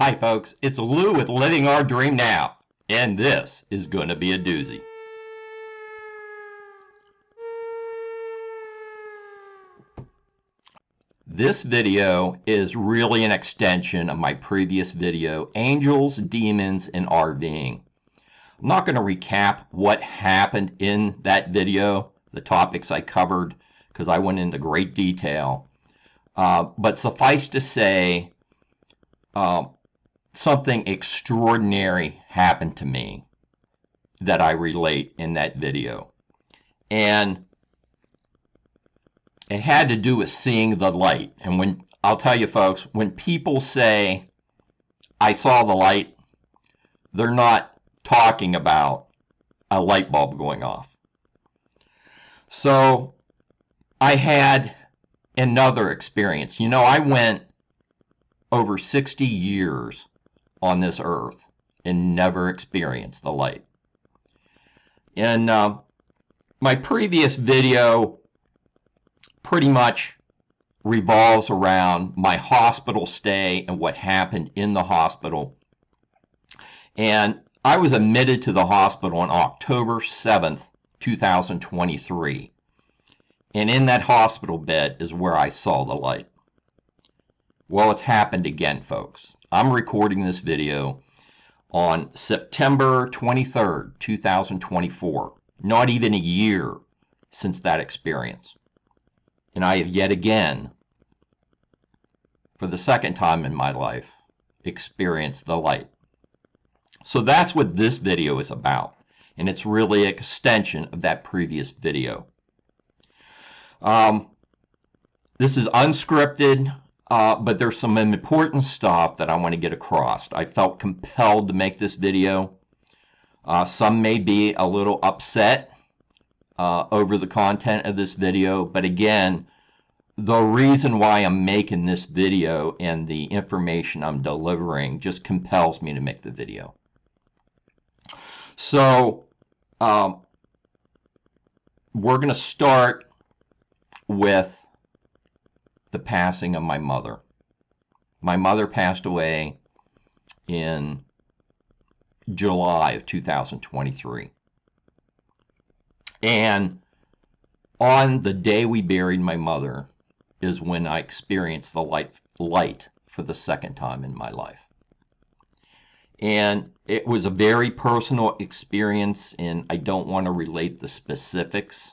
Hi folks, it's Lou with Living Our Dream Now, and this is going to be a doozy. This video is really an extension of my previous video, Angels, Demons, and RVing. I'm not going to recap what happened in that video, the topics I covered, because I went into great detail. But suffice to say, something extraordinary happened to me that I relate in that video. And it had to do with seeing the light. And when I'll tell you folks, when people say, I saw the light, they're not talking about a light bulb going off. So I had another experience. You know, I went over 60 years on this earth and never experienced the light. And my previous video pretty much revolves around my hospital stay and what happened in the hospital. And I was admitted to the hospital on October 7th, 2023. And in that hospital bed is where I saw the light. Well, it's happened again, folks. I'm recording this video on September 23rd, 2024. Not even a year since that experience. And I have yet again, for the second time in my life, experienced the light. So that's what this video is about. And it's really an extension of that previous video. This is unscripted, but there's some important stuff that I want to get across. I felt compelled to make this video. Some may be a little upset over the content of this video, but again, the reason why I'm making this video and the information I'm delivering just compels me to make the video. So we're going to start with the passing of my mother. My mother passed away in July of 2023. And on the day we buried my mother is when I experienced the light for the second time in my life. And it was a very personal experience, and I don't want to relate the specifics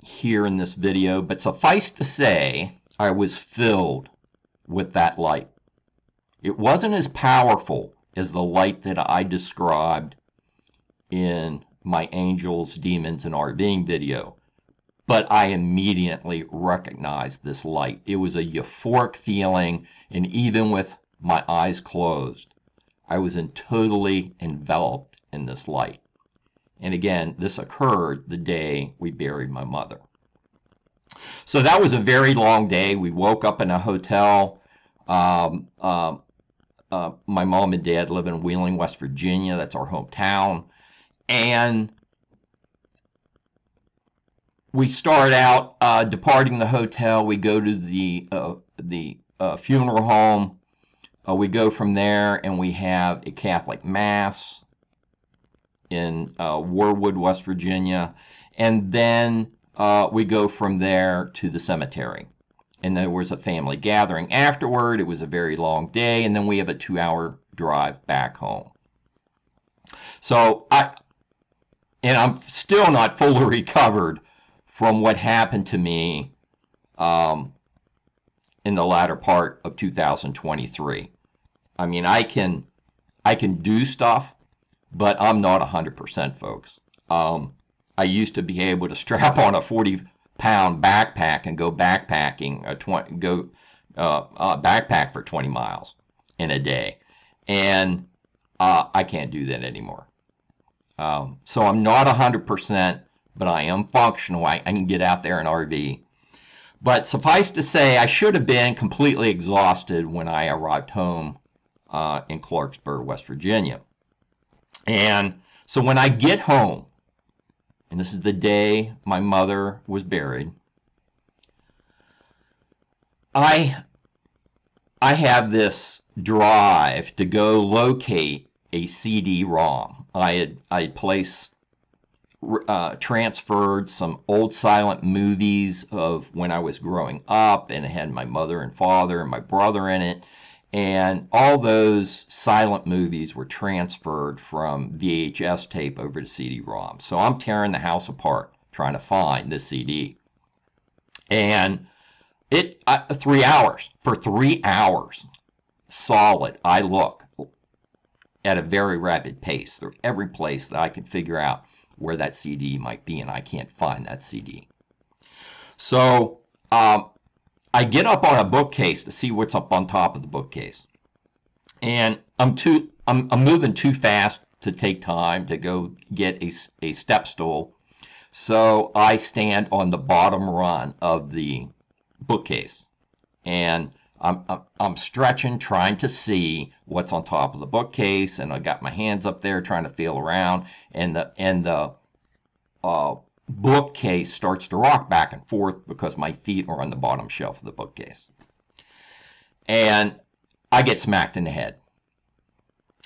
here in this video, but suffice to say, I was filled with that light. It wasn't as powerful as the light that I described in my Angels, Demons, and RVing video, but I immediately recognized this light. It was a euphoric feeling, and even with my eyes closed, I was totally enveloped in this light. And again, this occurred the day we buried my mother. So that was a very long day. We woke up in a hotel. My mom and dad live in Wheeling, West Virginia. That's our hometown. And we start out departing the hotel. We go to the funeral home. We go from there, and we have a Catholic Mass in Warwood, West Virginia. And then we go from there to the cemetery. And there was a family gathering afterward. It was a very long day. And then we have a 2-hour drive back home. So I'm still not fully recovered from what happened to me in the latter part of 2023. I mean, I can do stuff, but I'm not 100%, folks. I used to be able to strap on a 40-pound backpack and go backpacking, backpack for 20 miles in a day, and I can't do that anymore. So I'm not 100%, but I am functional. I can get out there and RV. But suffice to say, I should have been completely exhausted when I arrived home in Clarksburg, West Virginia. And so when I get home, and this is the day my mother was buried, I I have this drive to go locate a CD-ROM. I had placed transferred some old silent movies of when I was growing up, and it had my mother and father and my brother in it. And all those silent movies were transferred from VHS tape over to CD-ROM. So I'm tearing the house apart trying to find this CD. And 3 hours, for 3 hours solid, I look at a very rapid pace through every place that I can figure out where that CD might be, and I can't find that CD. So I get up on a bookcase to see what's up on top of the bookcase, and I'm moving too fast to take time to go get a step stool. So I stand on the bottom run of the bookcase, and I'm stretching, trying to see what's on top of the bookcase, and I got my hands up there trying to feel around, and the bookcase starts to rock back and forth because my feet are on the bottom shelf of the bookcase. And I get smacked in the head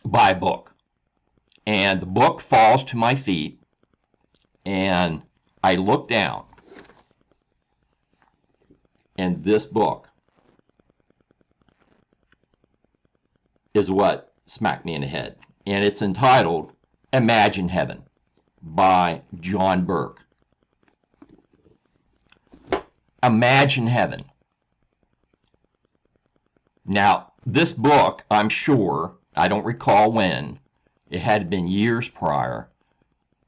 by a book, and the book falls to my feet, and I look down, and this book is what smacked me in the head. And it's entitled Imagine Heaven by John Burke. Imagine Heaven. Now, this book, I'm sure, I don't recall when, it had been years prior,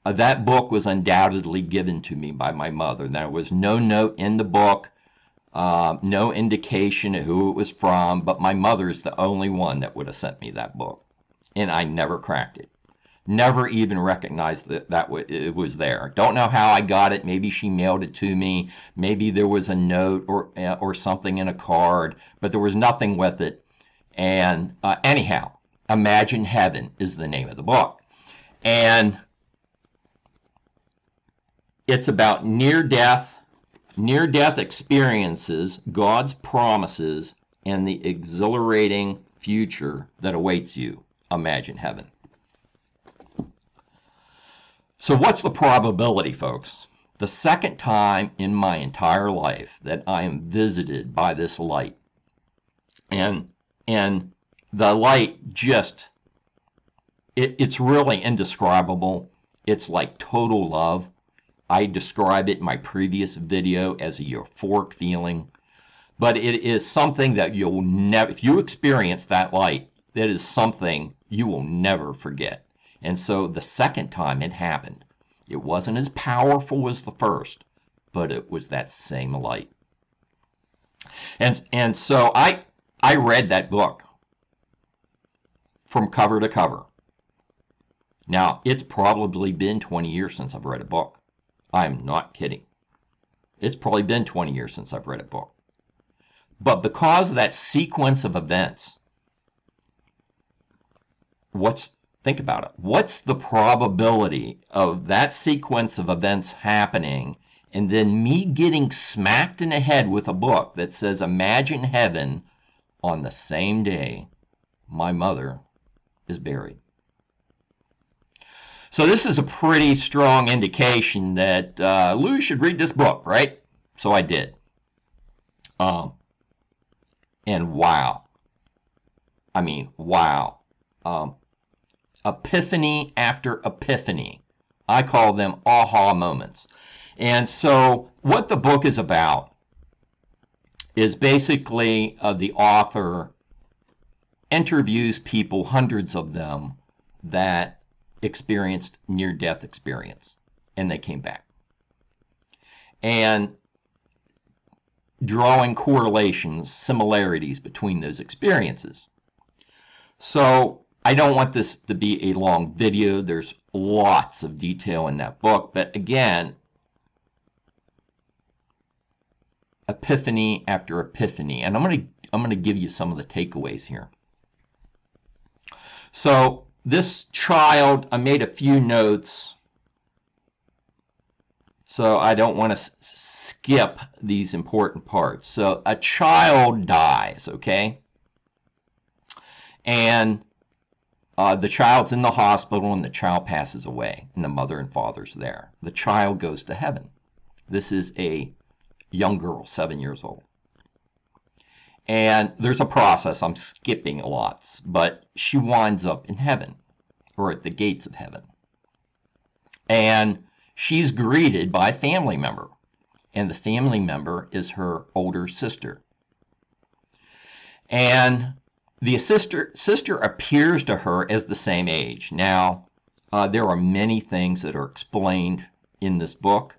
that book was undoubtedly given to me by my mother. There was no note in the book, no indication of who it was from, but my mother's the only one that would have sent me that book. And I never cracked it. Never even recognized that it was there. Don't know how I got it. Maybe she mailed it to me. Maybe there was a note or something in a card, but there was nothing with it. And anyhow, Imagine Heaven is the name of the book. And it's about near-death experiences, God's promises, and the exhilarating future that awaits you. Imagine Heaven. So what's the probability, folks? The second time in my entire life that I am visited by this light. And the light just, it's really indescribable. It's like total love. I described it in my previous video as a euphoric feeling, but it is something that you'll never, if you experience that light, that is something you will never forget. And so the second time it happened, it wasn't as powerful as the first, but it was that same light. And so I read that book from cover to cover. Now, it's probably been 20 years since I've read a book. I'm not kidding. It's probably been 20 years since I've read a book. But because of that sequence of events, think about it. What's the probability of that sequence of events happening and then me getting smacked in the head with a book that says Imagine Heaven on the same day my mother is buried? So this is a pretty strong indication that Lou should read this book, right? So I did. And wow. I mean, wow. Epiphany after epiphany. I call them aha moments. And so what the book is about is basically the author interviews people, hundreds of them, that experienced near-death experience, and they came back. And drawing correlations, similarities between those experiences. So I don't want this to be a long video. There's lots of detail in that book, but again, epiphany after epiphany. And I'm going to give you some of the takeaways here. So this child, I made a few notes, so I don't want to skip these important parts. So a child dies, okay? And the child's in the hospital, and the child passes away, and the mother and father's there. The child goes to heaven. This is a young girl, 7 years old. And there's a process. I'm skipping lots, but she winds up in heaven, or at the gates of heaven. And she's greeted by a family member, and the family member is her older sister. And the sister appears to her as the same age. Now, there are many things that are explained in this book,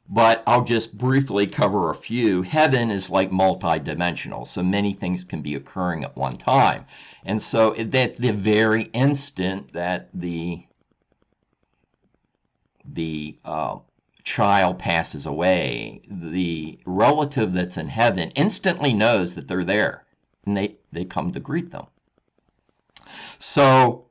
but I'll just briefly cover a few. Heaven is like multidimensional, so many things can be occurring at one time. And so at the very instant that the child passes away, the relative that's in heaven instantly knows that they're there, and they come to greet them. So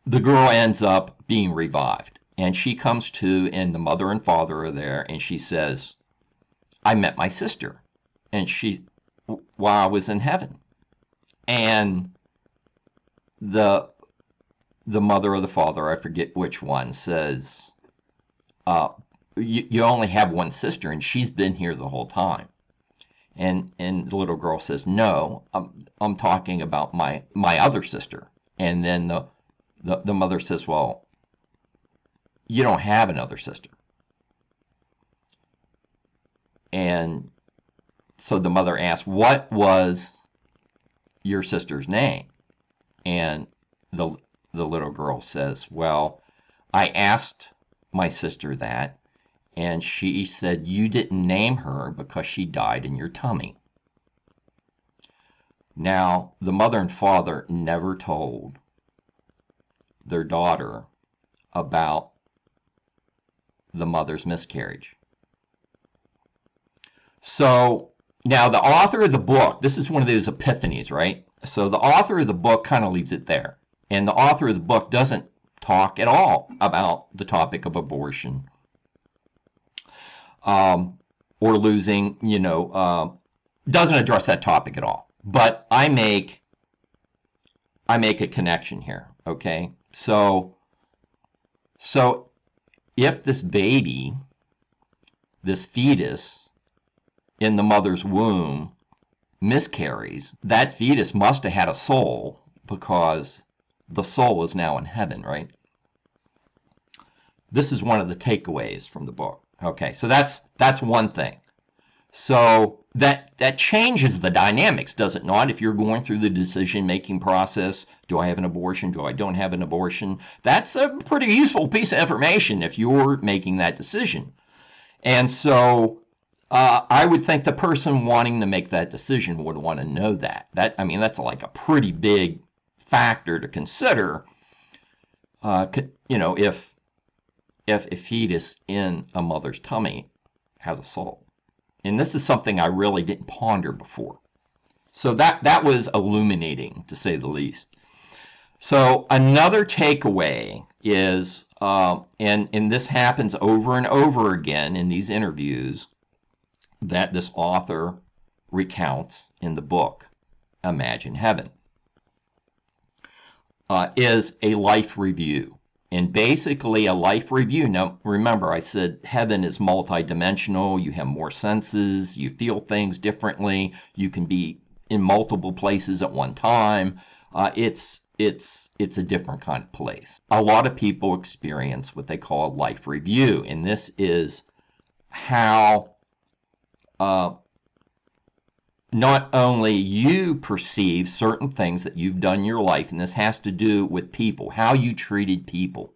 the girl ends up being revived, and she comes to, and the mother and father are there, and she says, I met my sister, and while I was in heaven. And the mother or the father, I forget which one, says, you only have one sister, and she's been here the whole time. And the little girl says, no, I'm talking about my other sister. And then the mother says, well, you don't have another sister. And so the mother asks, what was your sister's name? And the little girl says, well, I asked my sister that, and she said you didn't name her because she died in your tummy. Now, the mother and father never told their daughter about the mother's miscarriage. So now the author of the book, this is one of those epiphanies, right? So the author of the book kind of leaves it there. And the author of the book doesn't talk at all about the topic of abortion or losing, doesn't address that topic at all. But I make a connection here, okay? So if this baby, this fetus in the mother's womb miscarries, that fetus must have had a soul, because the soul is now in heaven, right? This is one of the takeaways from the book. Okay, so that's one thing. So that changes the dynamics, does it not? If you're going through the decision-making process, do I have an abortion? Do I don't have an abortion? That's a pretty useful piece of information if you're making that decision. And so I would think the person wanting to make that decision would want to know that. That's like a pretty big factor to consider. If a fetus in a mother's tummy has a soul. And this is something I really didn't ponder before. So that was illuminating, to say the least. So another takeaway is, and this happens over and over again in these interviews that this author recounts in the book, Imagine Heaven, is a life review. And basically a life review. Now, remember, I said heaven is multidimensional. You have more senses. You feel things differently. You can be in multiple places at one time. It's a different kind of place. A lot of people experience what they call a life review, and this is how not only you perceive certain things that you've done in your life, and this has to do with people, how you treated people.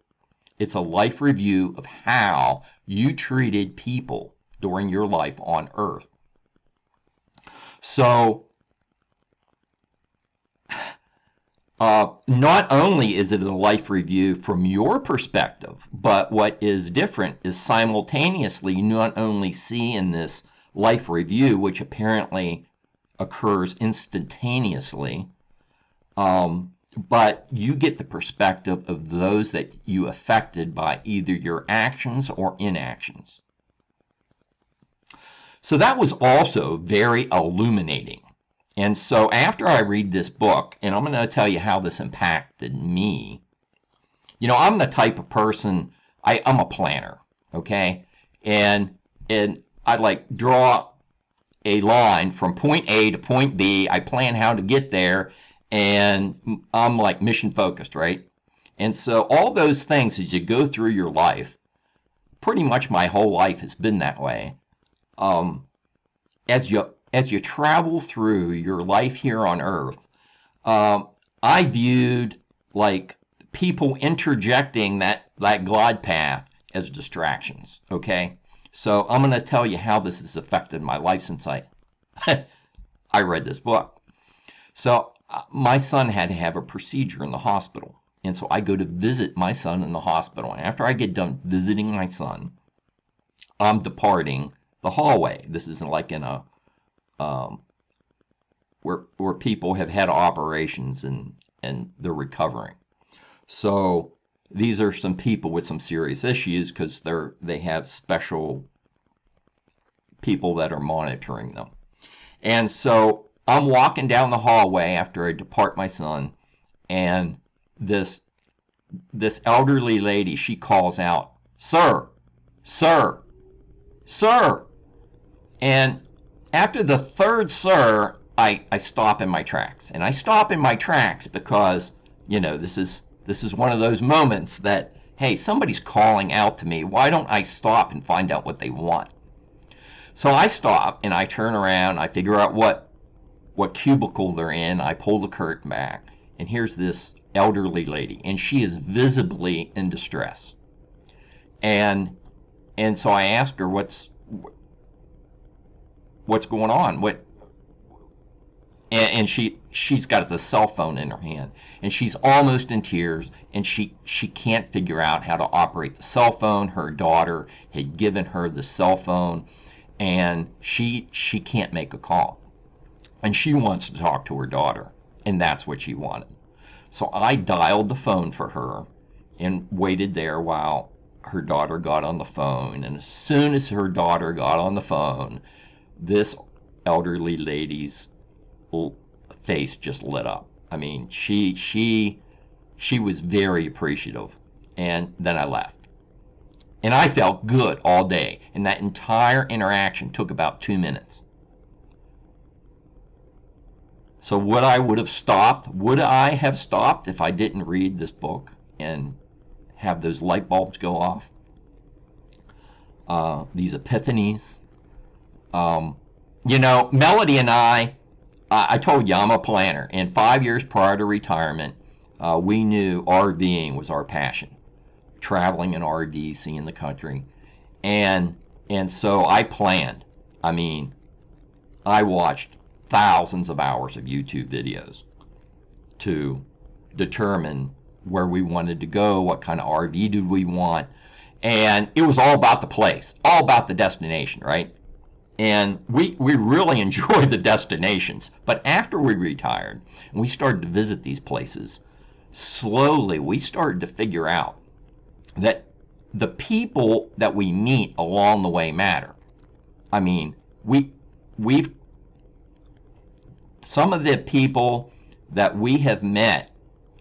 It's a life review of how you treated people during your life on earth. So, not only is it a life review from your perspective, but what is different is simultaneously you not only see in this life review, which apparently occurs instantaneously, but you get the perspective of those that you affected by either your actions or inactions. So that was also very illuminating. And so after I read this book, and I'm going to tell you how this impacted me. You know, I'm the type of person, I'm a planner, okay? And I like draw a line from point A to point B. I plan how to get there, and I'm like mission focused, right? And so all those things as you go through your life, pretty much my whole life has been that way. As you travel through your life here on Earth, I viewed like people interjecting that glide path as distractions. Okay, so I'm going to tell you how this has affected my life since I read this book. So my son had to have a procedure in the hospital. And so I go to visit my son in the hospital. And after I get done visiting my son, I'm departing the hallway. This isn't like in a where people have had operations and they're recovering. So these are some people with some serious issues because they have special people that are monitoring them. And so I'm walking down the hallway after I depart my son, and this elderly lady, she calls out, "Sir, sir, sir." And after the third sir, I stop in my tracks. And I stop in my tracks because, you know, this is one of those moments that, hey, somebody's calling out to me. Why don't I stop and find out what they want? So I stop and I turn around. I figure out what cubicle they're in. I pull the curtain back, and here's this elderly lady, and she is visibly in distress. And so I ask her, what's going on? And she's got the cell phone in her hand, and she's almost in tears, and she can't figure out how to operate the cell phone. Her daughter had given her the cell phone, and she can't make a call. And she wants to talk to her daughter, and that's what she wanted. So I dialed the phone for her and waited there while her daughter got on the phone. And as soon as her daughter got on the phone, this elderly lady's face just lit up. I mean, she was very appreciative. And then I left. And I felt good all day. And that entire interaction took about 2 minutes. So would I have stopped if I didn't read this book and have those light bulbs go off? These epiphanies. You know, Melody and I told you I'm a planner. And 5 years prior to retirement, we knew RVing was our passion. Traveling in RV, seeing the country. And so I planned. I mean, I watched thousands of hours of YouTube videos to determine where we wanted to go, what kind of RV did we want. And it was all about the place, all about the destination, right? And we really enjoyed the destinations. But after we retired and we started to visit these places, slowly we started to figure out that the people that we meet along the way matter. I mean, we've some of the people that we have met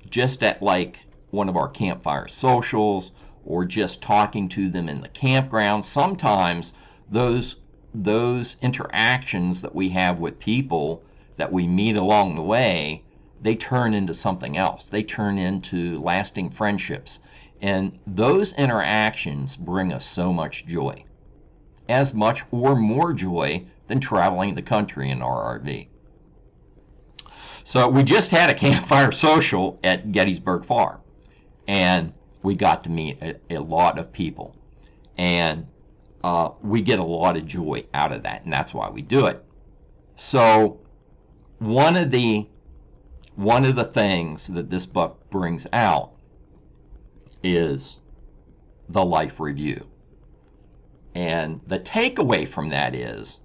just at like one of our campfire socials or just talking to them in the campground, sometimes those interactions that we have with people that we meet along the way, they turn into something else. They turn into lasting friendships. And those interactions bring us so much joy, as much or more joy than traveling the country in our RV. So we just had a campfire social at Gettysburg Farm, and we got to meet a lot of people, and we get a lot of joy out of that, and that's why we do it. So one of the things that this book brings out is the life review. And the takeaway from that is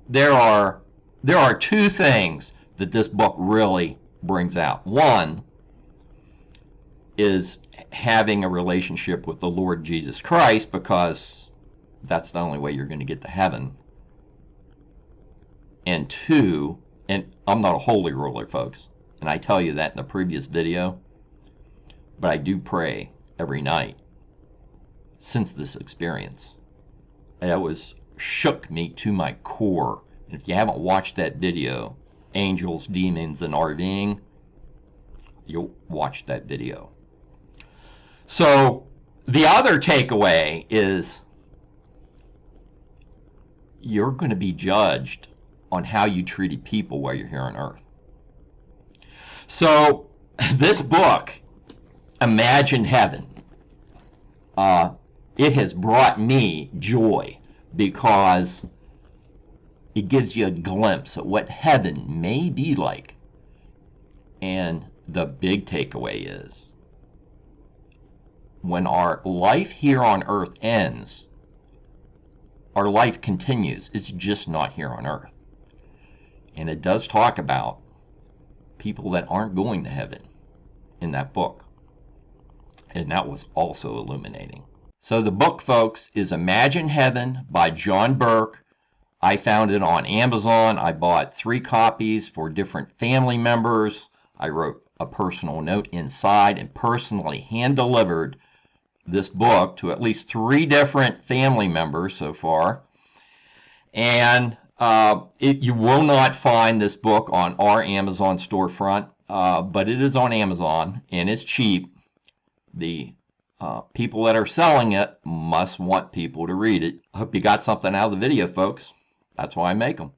there are two things that this book really brings out. One is having a relationship with the Lord Jesus Christ, because that's the only way you're going to get to heaven. And two, and I'm not a holy roller, folks, and I tell you that in the previous video, but I do pray every night since this experience. And it was shook me to my core. And if you haven't watched that video, Angels, Demons, and RVing, you'll watch that video. So the other takeaway is you're going to be judged on how you treated people while you're here on earth. So this book, Imagine Heaven, it has brought me joy because it gives you a glimpse at what heaven may be like. And the big takeaway is when our life here on earth ends, our life continues. It's just not here on earth. And it does talk about people that aren't going to heaven in that book. And that was also illuminating. So the book, folks, is Imagine Heaven by John Burke. I found it on Amazon. I bought 3 copies for different family members. I wrote a personal note inside and personally hand-delivered this book to at least 3 different family members so far. And you will not find this book on our Amazon storefront, but it is on Amazon and it's cheap. The people that are selling it must want people to read it. I hope you got something out of the video, folks. That's why I make them.